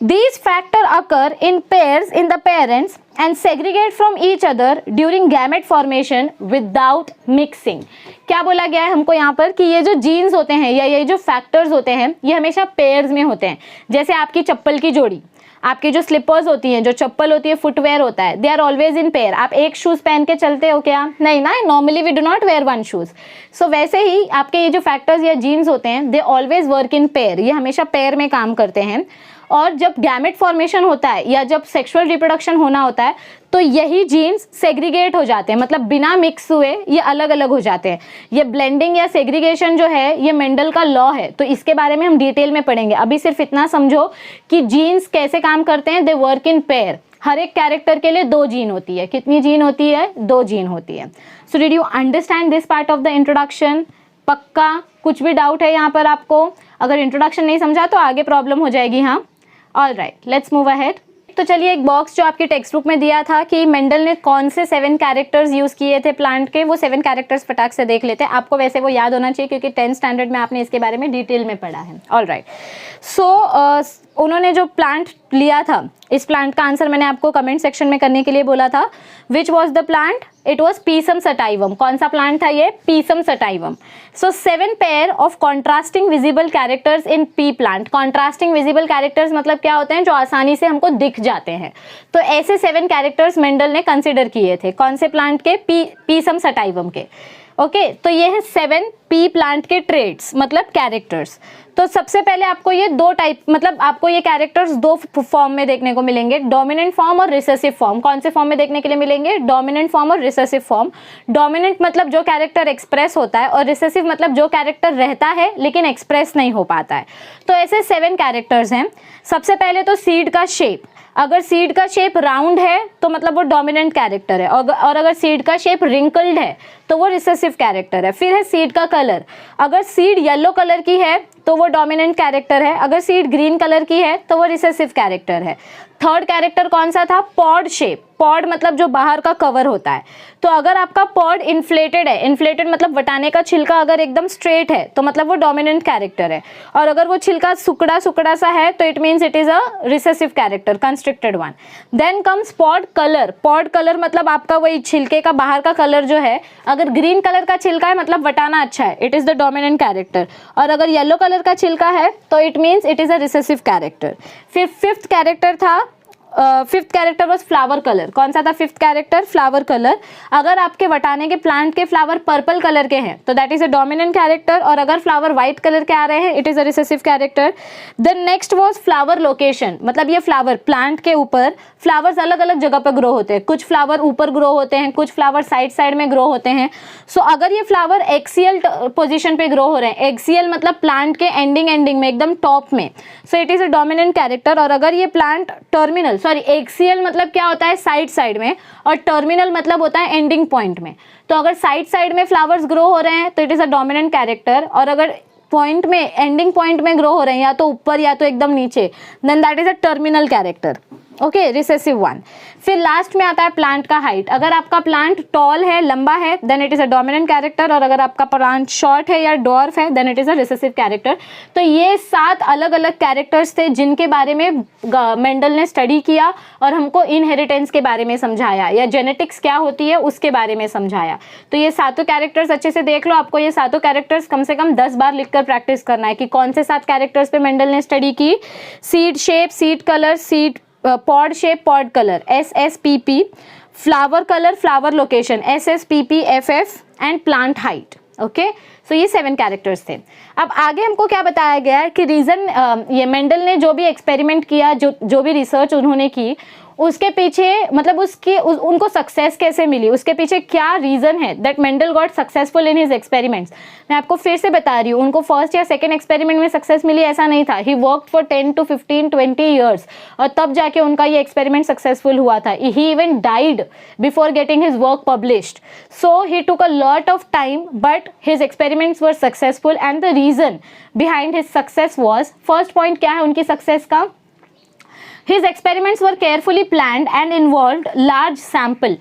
These factors occur in pairs in the parents and segregate from each other during gamete formation without mixing. क्या बोला गया है हमको यहाँ पर कि ये जो जीन्स होते हैं या ये जो फैक्टर्स होते हैं ये हमेशा पेयर्स में होते हैं। जैसे आपकी चप्पल की जोड़ी, आपकी जो स्लीपर्स होती हैं, जो चप्पल होती है, फुटवेयर होता है, they are always in pair. आप एक शूज़ पहन के चलते हो क्या? नहीं ना, normally we do not wear one shoes. सो वैसे ही आपके ये जो फैक्टर्स या जीन्स होते हैं they always work in pair, ये हमेशा पेयर में काम करते हैं। और जब गैमेट फॉर्मेशन होता है या जब सेक्सुअल रिप्रोडक्शन होना होता है तो यही जीन्स सेग्रीगेट हो जाते हैं, मतलब बिना मिक्स हुए ये अलग अलग हो जाते हैं। ये ब्लेंडिंग या सेग्रीगेशन जो है ये मेंडल का लॉ है, तो इसके बारे में हम डिटेल में पढ़ेंगे। अभी सिर्फ इतना समझो कि जीन्स कैसे काम करते हैं, दे वर्क इन पेयर। हर एक कैरेक्टर के लिए 2 जीन होती है। कितनी जीन होती है? 2 जीन होती है। So did you understand this part of the introduction? पक्का कुछ भी डाउट है यहाँ पर आपको? अगर इंट्रोडक्शन नहीं समझा तो आगे प्रॉब्लम हो जाएगी। हाँ, all right, let's move ahead. तो चलिए, एक बॉक्स जो आपकी टेक्स्ट बुक में दिया था कि मेंडल ने कौन से 7 कैरेक्टर्स यूज़ किए थे प्लांट के, वो 7 कैरेक्टर्स फटाक से देख लेते हैं। आपको वैसे वो याद होना चाहिए क्योंकि 10th स्टैंडर्ड में आपने इसके बारे में डिटेल में पढ़ा है। ऑल राइट, सो उन्होंने जो प्लांट लिया था, इस प्लांट का आंसर मैंने आपको कमेंट सेक्शन में करने के लिए बोला था। Which was the plant? It was Pisum sativum. कौन सा प्लांट था ये? Pisum sativum. So 7 pair of contrasting visible characters in P plant. Contrasting visible characters मतलब क्या होते हैं? जो आसानी से हमको दिख जाते हैं। तो ऐसे 7 कैरेक्टर्स मेंडल ने कंसिडर किए थे। कौन से प्लांट के? पीसम सटाइवम के। ओके, तो ये है 7 पी प्लांट के ट्रेड्स, मतलब कैरेक्टर्स। तो सबसे पहले आपको ये 2 टाइप, मतलब आपको ये कैरेक्टर्स 2 फॉर्म में देखने को मिलेंगे, डोमिनेंट फॉर्म और रिसेसिव फॉर्म। कौन से फॉर्म में देखने के लिए मिलेंगे? डोमिनेंट फॉर्म और रिसेसिव फॉर्म। डोमिनेंट मतलब जो कैरेक्टर एक्सप्रेस होता है, और रिसेसिव मतलब जो कैरेक्टर रहता है लेकिन एक्सप्रेस नहीं हो पाता है। तो ऐसे 7 कैरेक्टर्स हैं। सबसे पहले तो सीड का शेप। अगर सीड का शेप राउंड है तो मतलब वो डोमिनेंट कैरेक्टर है, और अगर सीड का शेप रिंकल्ड है तो वो रिसेसिव कैरेक्टर है। फिर है सीड का कलर। अगर सीड येलो कलर की है तो वो डोमिनेंट कैरेक्टर है, अगर सीड ग्रीन कलर की है तो वो रिसेसिव कैरेक्टर है। थर्ड कैरेक्टर कौन सा था? Pod shape. पॉड मतलब जो बाहर का कवर होता है। तो अगर आपका पॉड इन्फ्लेटेड है, इन्फ्लेटेड मतलब वटाने का छिलका अगर एकदम स्ट्रेट है तो मतलब वो डोमिनेंट कैरेक्टर है, और अगर वो छिलका सुकड़ा सुकड़ा सा है तो it means it is a recessive character, constricted one. Then comes pod colour. Pod colour मतलब आपका वही छिलके का बाहर का कलर जो है, अगर ग्रीन कलर का छिलका है मतलब वटाना अच्छा है, it is the dominant character, और अगर येलो कलर का छिलका है तो it means it is a recessive character. फिर फिफ्थ कैरेक्टर था, fifth character was flower colour. कौन सा था फिफ्थ कैरेक्टर? Flower colour. अगर आपके वटाने के प्लांट के फ्लावर पर्पल कलर के हैं तो that is a dominant character, और अगर फ्लावर व्हाइट कलर के आ रहे हैं it is a recessive character. Then next was flower location. मतलब ये फ्लावर प्लांट के ऊपर फ्लावर्स अलग अलग जगह पर ग्रो होते हैं। कुछ फ्लावर ऊपर ग्रो होते हैं, कुछ फ्लावर साइड साइड में ग्रो होते हैं। सो अगर ये फ्लावर एक्सियल पोजिशन पे ग्रो हो रहे हैं, एक्सियल मतलब प्लांट के एंडिंग में एकदम टॉप में, सो it is a dominant character. और अगर ये प्लांट टर्मिनल, सॉरी एक्सियल मतलब क्या होता है? साइड साइड में, और टर्मिनल मतलब होता है एंडिंग पॉइंट में। तो अगर साइड साइड में फ्लावर्स ग्रो हो रहे हैं तो it is a dominant character, और अगर पॉइंट में, एंडिंग पॉइंट में ग्रो हो रहे हैं या तो ऊपर या तो एकदम नीचे, then that is a terminal character. Okay, recessive one. फिर लास्ट में आता है प्लांट का हाइट। अगर आपका प्लांट टॉल है, लंबा है, then it is a dominant character, और अगर आपका प्लांट शॉर्ट है या डॉर्फ है then it is a recessive character. तो ये 7 अलग अलग कैरेक्टर्स थे जिनके बारे में मेंडल ने स्टडी किया और हमको इनहेरिटेंस के बारे में समझाया, या जेनेटिक्स क्या होती है उसके बारे में समझाया। तो ये 7 कैरेक्टर्स अच्छे से देख लो। आपको ये 7 कैरेक्टर्स कम से कम 10 बार लिखकर प्रैक्टिस करना है कि कौन से 7 कैरेक्टर्स पे मेंडल ने स्टडी की। Seed shape, seed colour, seed pod shape, pod colour SSPP, flower colour, flower location SSPP FF, and plant height. Okay, so ये 7 कैरेक्टर्स थे। अब आगे हमको क्या बताया गया है कि रीज़न, ये मेंडल ने जो भी एक्सपेरिमेंट किया, जो भी रिसर्च उन्होंने की, उसके पीछे मतलब उनको सक्सेस कैसे मिली, उसके पीछे क्या रीज़न है that Mendel got successful in his experiments. मैं आपको फिर से बता रही हूँ, उनको फर्स्ट या सेकंड एक्सपेरिमेंट में सक्सेस मिली ऐसा नहीं था। He work for 10 to 15, 20 years, और तब जाके उनका ये एक्सपेरिमेंट सक्सेसफुल हुआ था। He even died before getting his work published, so he took a lot of time but his experiments were successful, and the reason behind his success was, first point क्या है उनकी success का? His experiments were carefully planned and involved large sample.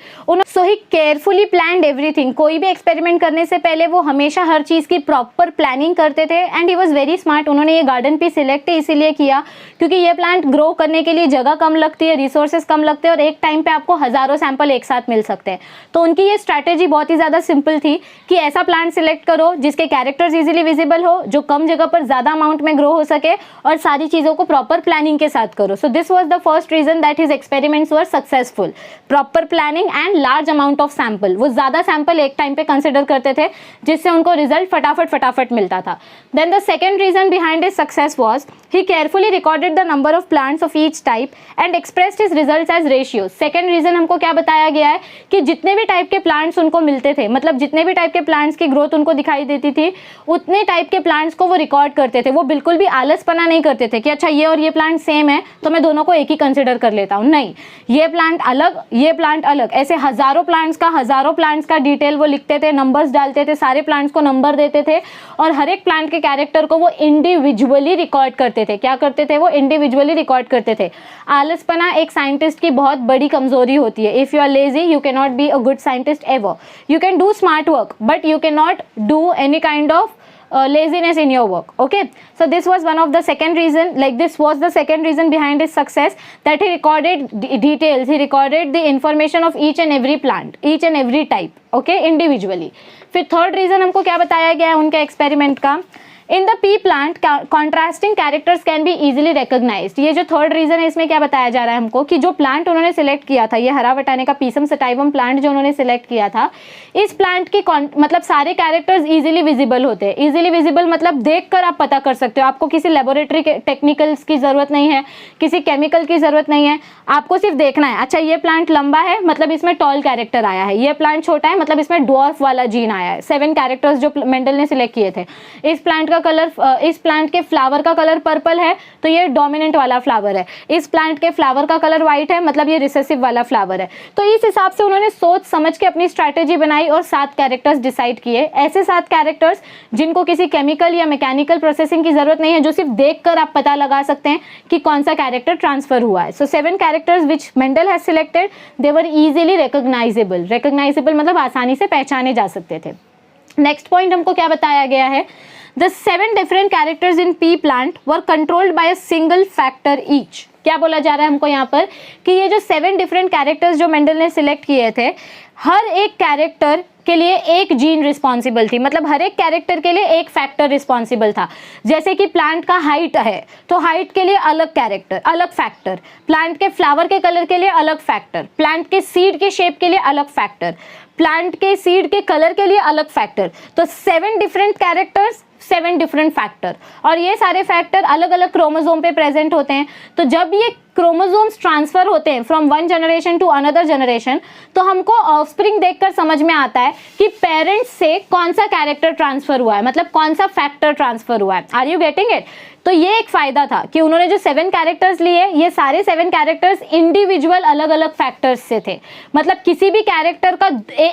So he carefully planned everything. कोई भी experiment करने से पहले वो हमेशा हर चीज़ की प्रॉपर प्लानिंग करते थे, and he was very smart. उन्होंने ये गार्डन भी सिलेक्ट इसीलिए किया क्योंकि ये प्लांट ग्रो करने के लिए जगह कम लगती है, रिसोर्सेज कम लगते हैं, और एक टाइम पे आपको हज़ारों सैंपल एक साथ मिल सकते हैं। तो उनकी ये स्ट्रैटेजी बहुत ही ज़्यादा सिंपल थी कि ऐसा प्लांट सिलेक्ट करो जिसके कैरेक्टर्स इजीली विजिबल हो, जो कम जगह पर ज़्यादा अमाउंट में ग्रो हो सके, और सारी चीज़ों को प्रॉपर प्लानिंग के साथ करो। So this was the first reason that his experiments were successful. Proper planning and large amount of sample. वो ज़्यादा सैंपल एक टाइम पे कंसिडर करते थे जिससे उनको रिजल्ट फटाफट मिलता था। Then the second reason behind his success was he carefully recorded the number of plants of each type and expressed his results as ratios. Second reason हमको क्या बताया गया है कि जितने भी टाइप के प्लांट्स उनको मिलते थे, मतलब जितने भी टाइप के प्लांट्स की ग्रोथ उनको दिखाई देती थी, उतने टाइप के प्लांट्स को वो रिकॉर्ड करते थे। वो बिल्कुल भी आलसपना नहीं करते थे कि अच्छा ये और ये प्लांट सेम है तो मैं दोनों दोनों को एक ही कंसिडर कर लेता हूँ, नहीं, ये प्लांट अलग, ये प्लांट अलग, ऐसे हजारों प्लांट्स का डिटेल वो लिखते थे, नंबर्स डालते थे, सारे प्लांट्स को नंबर देते थे और हर एक प्लांट के कैरेक्टर को वो इंडिविजुअली रिकॉर्ड करते थे। क्या करते थे? वो इंडिविजुअली रिकॉर्ड करते थे। आलसपना एक साइंटिस्ट की बहुत बड़ी कमजोरी होती है। If you are lazy you can not be a good scientist ever. You can do smart work but you cannot do any kind of laziness in your work. Okay, so this was one of the second reason, like this was the second reason behind his success, that he recorded details, he recorded the information of each and every plant, each and every type, okay, individually. फिर third reason हमको क्या बताया गया है उनके experiment का? In the pea plant contrasting characters can be easily recognised. ये जो थर्ड रीजन है इसमें क्या बताया जा रहा है हमको कि जो प्लांट उन्होंने सिलेक्ट किया था, ये हरा बटाने का पीसम सटाइवम प्लांट जो उन्होंने सिलेक्ट किया था, इस प्लांट की मतलब सारे कैरेक्टर्स इजीली विजिबल होते हैं। इजीली विजिबल मतलब देखकर आप पता कर सकते हो, आपको किसी लेबोरेटरी टेक्निकल्स की जरूरत नहीं है, किसी केमिकल की जरूरत नहीं है, आपको सिर्फ देखना है, अच्छा ये प्लांट लंबा है मतलब इसमें टॉल कैरेक्टर आया है, ये प्लांट छोटा है मतलब इसमें ड्वार्फ वाला जीन आया है। 7 कैरेक्टर्स जो मेंडल ने सिलेक्ट किए थे। इस प्लांट का कलर, इस प्लांट के फ्लावर का कलर पर्पल है तो ये डोमिनेंट वाला फ्लावर है। इस प्लांट के फ्लावर का कलर व्हाइट है मतलब ये रिसेसिव वाला फ्लावर है। तो इस हिसाब से उन्होंने सोच समझ के अपनी स्ट्रैटेजी बनाई और 7 कैरेक्टर्स डिसाइड किए। ऐसे 7 कैरेक्टर्स जिनको किसी केमिकल या मैकेनिकल प्रोसेसिंग की जरूरत नहीं है, जो सिर्फ देखकर आप पता लगा सकते हैं कि कौन सा कैरेक्टर ट्रांसफर हुआ है। सो 7 characters which Mendel has selected, they were easily recognisable. Recognisable मतलब आसानी से पहचाने जा सकते थे। नेक्स्ट पॉइंट हमको क्या बताया गया है? The 7 different characters in pea plant were controlled by a single factor each. क्या बोला जा रहा है हमको यहाँ पर कि ये जो 7 डिफरेंट कैरेक्टर्स जो मेंडल ने सिलेक्ट किए थे, हर एक कैरेक्टर के लिए एक जीन रिस्पॉन्सिबल थी, मतलब हर एक कैरेक्टर के लिए एक फैक्टर रिस्पॉन्सिबल था। जैसे कि प्लांट का हाइट है तो हाइट के लिए अलग कैरेक्टर, अलग फैक्टर, प्लांट के फ्लावर के कलर के लिए अलग फैक्टर, प्लांट के सीड के शेप के लिए अलग फैक्टर, प्लांट के सीड के कलर के लिए अलग फैक्टर। तो 7 डिफरेंट कैरेक्टर्स, 7 डिफरेंट फैक्टर, और ये सारे फैक्टर अलग अलग क्रोमोसोम पे प्रेजेंट होते हैं। तो जब ये क्रोमोसोम्स ट्रांसफर होते हैं from one generation to another generation, तो हमको ऑफस्प्रिंग देखकर समझ में आता है कि पेरेंट्स से कौन सा कैरेक्टर ट्रांसफर हुआ है, मतलब कौन सा फैक्टर ट्रांसफर हुआ है। Are you getting it? तो ये एक फायदा था कि उन्होंने जो 7 कैरेक्टर्स लिए, ये सारे 7 कैरेक्टर्स इंडिविजुअल अलग अलग फैक्टर्स से थे। मतलब किसी भी कैरेक्टर का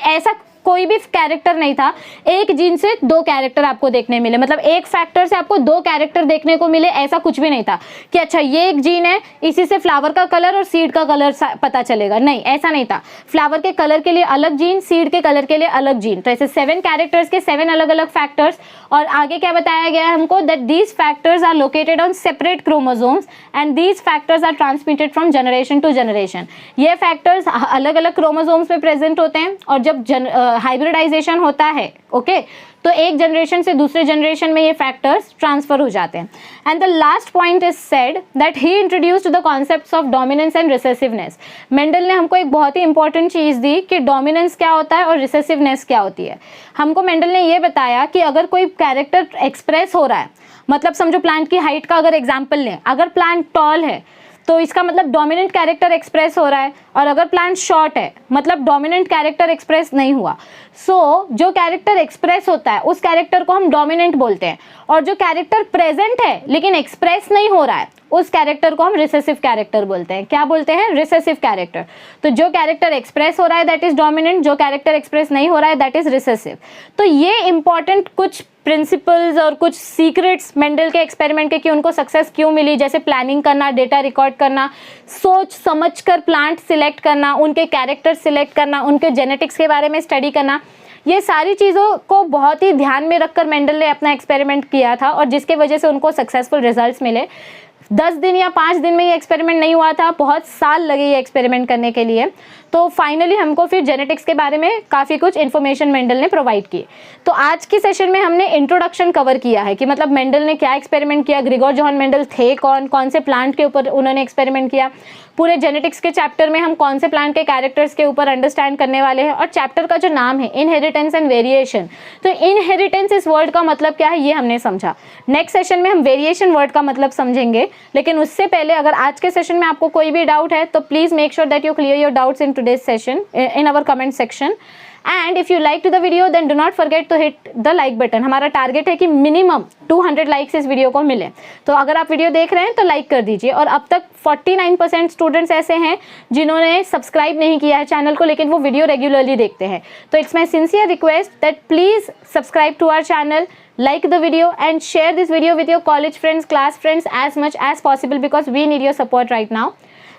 ऐसा कोई भी कैरेक्टर नहीं था एक जीन से 2 कैरेक्टर आपको देखने मिले, मतलब एक फैक्टर से आपको 2 कैरेक्टर देखने को मिले, ऐसा कुछ भी नहीं था कि अच्छा ये एक जीन है इसी से फ्लावर का कलर और सीड का कलर पता चलेगा। नहीं, ऐसा नहीं था। फ्लावर के कलर के लिए अलग जीन, सीड के कलर के लिए अलग जीन। तो ऐसे 7 कैरेक्टर्स के 7 अलग अलग फैक्टर्स। और आगे क्या बताया गया है हमको? That these factors are located on separate chromosomes and these factors are transmitted from generation to generation. ये फैक्टर्स अलग अलग क्रोमोसोम्स में प्रेजेंट होते हैं और जब हाइब्रिडाइजेशन होता है, ओके, तो एक जनरेशन से दूसरे जनरेशन में ये फैक्टर्स ट्रांसफर हो जाते हैं। And the last point is said that he introduced the concepts of dominance and recessiveness. Mendel ने हमको एक बहुत ही इंपॉर्टेंट चीज दी कि डोमिनेंस क्या होता है और रिसेसिवनेस क्या होती है। हमको मेंडल ने ये बताया कि अगर कोई कैरेक्टर एक्सप्रेस हो रहा है, मतलब समझो प्लांट की हाइट का अगर एग्जाम्पल लें, अगर प्लांट टॉल है तो इसका मतलब डोमिनेंट कैरेक्टर एक्सप्रेस हो रहा है, और अगर प्लांट शॉर्ट है मतलब डोमिनेंट कैरेक्टर एक्सप्रेस नहीं हुआ। सो जो कैरेक्टर एक्सप्रेस होता है उस कैरेक्टर को हम डोमिनेंट बोलते हैं, और जो कैरेक्टर प्रेजेंट है लेकिन एक्सप्रेस नहीं हो रहा है उस कैरेक्टर को हम रिसेसिव कैरेक्टर बोलते हैं। क्या बोलते हैं? Recessive character. तो जो कैरेक्टर एक्सप्रेस हो रहा है दैट इज डोमिनेंट, जो कैरेक्टर एक्सप्रेस नहीं हो रहा है दैट इज रिसेसिव। तो ये इंपॉर्टेंट कुछ प्रिंसिपल्स और कुछ सीक्रेट्स मेंडल के एक्सपेरिमेंट के कि उनको सक्सेस क्यों मिली, जैसे प्लानिंग करना, डेटा रिकॉर्ड करना, सोच समझकर प्लांट सिलेक्ट करना, उनके कैरेक्टर सिलेक्ट करना, उनके जेनेटिक्स के बारे में स्टडी करना, ये सारी चीज़ों को बहुत ही ध्यान में रखकर मेंडल ने अपना एक्सपेरिमेंट किया था और जिसके वजह से उनको सक्सेसफुल रिजल्ट्स मिले। 10 दिन या 5 दिन में ये एक्सपेरिमेंट नहीं हुआ था, बहुत साल लगे ये एक्सपेरिमेंट करने के लिए। तो फाइनली हमको फिर जेनेटिक्स के बारे में काफ़ी कुछ इन्फॉर्मेशन मेंडल ने प्रोवाइड की। तो आज की सेशन में हमने इंट्रोडक्शन कवर किया है कि मतलब मेंडल ने क्या एक्सपेरिमेंट किया, ग्रिगोर जोहान मेंडल थे कौन, कौन से प्लांट के ऊपर उन्होंने एक्सपेरिमेंट किया। पूरे जेनेटिक्स के चैप्टर में हम कौन से प्लांट के कैरेक्टर्स के ऊपर अंडरस्टैंड करने वाले हैं, और चैप्टर का जो नाम है इनहेरिटेंस एंड वेरिएशन, तो इनहेरिटेंस इस वर्ड का मतलब क्या है ये हमने समझा। नेक्स्ट सेशन में हम वेरिएशन वर्ड का मतलब समझेंगे, लेकिन उससे पहले अगर आज के सेशन में आपको कोई भी डाउट है तो please make sure that you clear your doubts in today's session in our comment section. And if you like to the video then do not forget to hit the like button. हमारा target है कि minimum 200 likes इस video को मिले, तो अगर आप video देख रहे हैं तो लाइक कर दीजिए। और अब तक 49% स्टूडेंट्स ऐसे हैं जिन्होंने सब्सक्राइब नहीं किया है चैनल को, लेकिन वो वीडियो रेगुलरली देखते हैं। तो it's my sincere request that please subscribe to our channel, like the video and share this video with your college friends, class friends as much as possible because we need your support right now.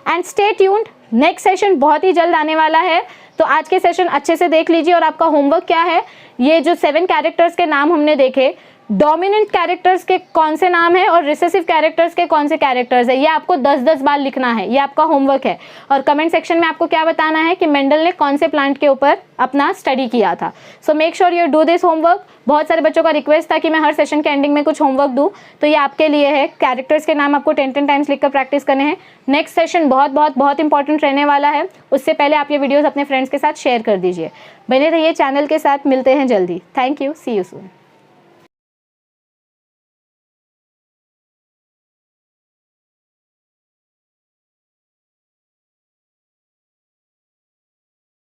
And stay tuned, next session बहुत ही जल्द आने वाला है, तो आज के session अच्छे से देख लीजिए। और आपका होमवर्क क्या है, ये जो 7 कैरेक्टर्स के नाम हमने देखे, डोमिनेंट कैरेक्टर्स के कौन से नाम है और रिसेसिव कैरेक्टर्स के कौन से कैरेक्टर्स है, ये आपको 10-10 बार लिखना है, ये आपका होमवर्क है। और कमेंट सेक्शन में आपको क्या बताना है कि मेंडल ने कौन से प्लांट के ऊपर अपना स्टडी किया था। So make sure you do this homework. बहुत सारे बच्चों का रिक्वेस्ट था कि मैं हर सेशन के एंडिंग में कुछ होमवर्क दूं, तो ये आपके लिए है। कैरेक्टर्स के नाम आपको 10 टाइम्स लिखकर प्रैक्टिस करने हैं। नेक्स्ट सेशन बहुत इंपॉर्टेंट रहने वाला है, उससे पहले आप ये वीडियोस अपने फ्रेंड्स के साथ शेयर कर दीजिए। बने रहिए चैनल के साथ, मिलते हैं जल्दी। Thank you, see you soon.